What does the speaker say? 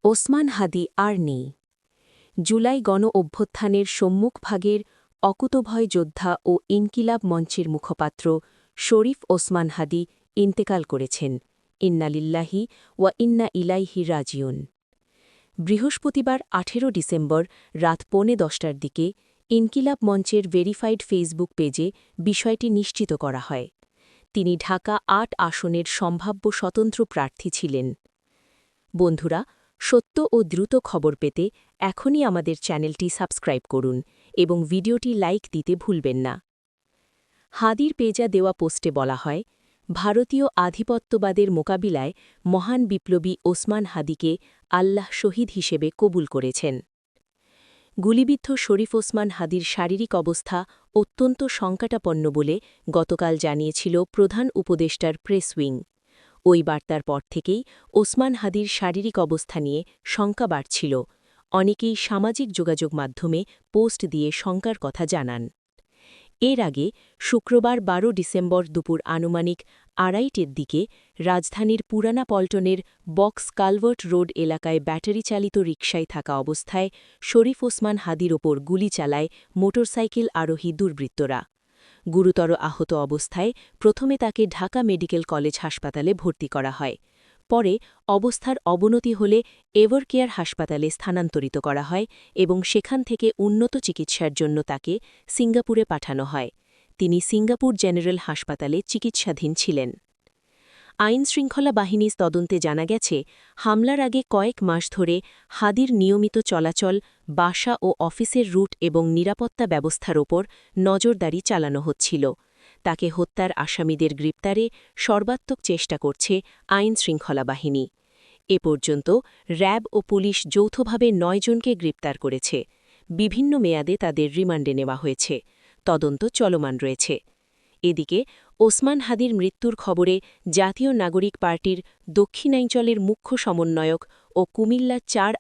ওসমান হাদি আর নেই। জুলাই গণ অভ্যুত্থানের সম্মুখভাগের অকুতভয় যোদ্ধা ও ইনকিলাব মঞ্চের মুখপাত্র শরীফ ওসমান হাদি ইন্তেকাল করেছেন। ইন্না লিল্লাহি ওয়া ইন্না ইলাইহি রাজিউন। বৃহস্পতিবার ১৮ ডিসেম্বর রাত ১:১০টার দিকে ইনকিলাব মঞ্চের ভেরিফাইড ফেসবুক পেজে বিষয়টি নিশ্চিত করা হয়। তিনি ঢাকা ৮ আসনের সম্ভাব্য স্বতন্ত্র প্রার্থী ছিলেন। বন্ধুরা, সত্য ও দ্রুত খবর পেতে এখনই আমাদের চ্যানেলটি সাবস্ক্রাইব করুন এবং ভিডিওটি লাইক দিতে ভুলবেন না। হাদির পেজা দেওয়া পোস্টে বলা হয়, ভারতীয় আধিপত্যবাদের মোকাবিলায় মহান বিপ্লবী ওসমান হাদিকে আল্লাহ শহীদ হিসেবে কবুল করেছেন। গুলিবিদ্ধ শরীফ ওসমান হাদির শারীরিক অবস্থা অত্যন্ত সংকটাপন্ন বলে গতকাল জানিয়েছিল প্রধান উপদেষ্টার প্রেস উইং। ওই বার্তার পর থেকেই ওসমান হাদির শারীরিক অবস্থা নিয়ে শঙ্কা বাড়ছিল। অনেকেই সামাজিক যোগাযোগ মাধ্যমে পোস্ট দিয়ে শঙ্কার কথা জানান। এর আগে শুক্রবার ১২ ডিসেম্বর দুপুর আনুমানিক ২:৩০ দিকে রাজধানীর পুরানা পল্টনের বক্স কালভার্ট রোড এলাকায় ব্যাটারিচালিত রিকশায় থাকা অবস্থায় শরীফ ওসমান হাদির ওপর গুলি চালায় মোটরসাইকেল আরোহী দুর্বৃত্তরা। গুরুতর আহত অবস্থায় প্রথমে তাকে ঢাকা মেডিকেল কলেজ হাসপাতালে ভর্তি করা হয়। পরে অবস্থার অবনতি হলে এভারকেয়ার হাসপাতালে স্থানান্তরিত করা হয় এবং সেখান থেকে উন্নত চিকিৎসার জন্য তাকে সিঙ্গাপুরে পাঠানো হয়। তিনি সিঙ্গাপুর জেনারেল হাসপাতালে চিকিৎসাধীন ছিলেন। আইনশৃঙ্খলা বাহিনীর তদন্তে জানা গেছে, হামলার আগে কয়েক মাস ধরে হাদির নিয়মিত চলাচল, বাসা ও অফিসের রুট এবং নিরাপত্তা ব্যবস্থার ওপর নজরদারি চালানো হচ্ছিল। তাকে হত্যার আসামিদের গ্রেপ্তারে সর্বাত্মক চেষ্টা করছে আইনশৃঙ্খলা বাহিনী। এ পর্যন্ত র্যাব ও পুলিশ যৌথভাবে ৯ জনকে গ্রেপ্তার করেছে। বিভিন্ন মেয়াদে তাদের রিমান্ডে নেওয়া হয়েছে। তদন্ত চলমান রয়েছে। এদিকে ওসমান হাদির মৃত্যুর খবরে জাতীয় নাগরিক পার্টির দক্ষিণাঞ্চলের মুখ্য সমন্বয়ক ও কুমিল্লা ৪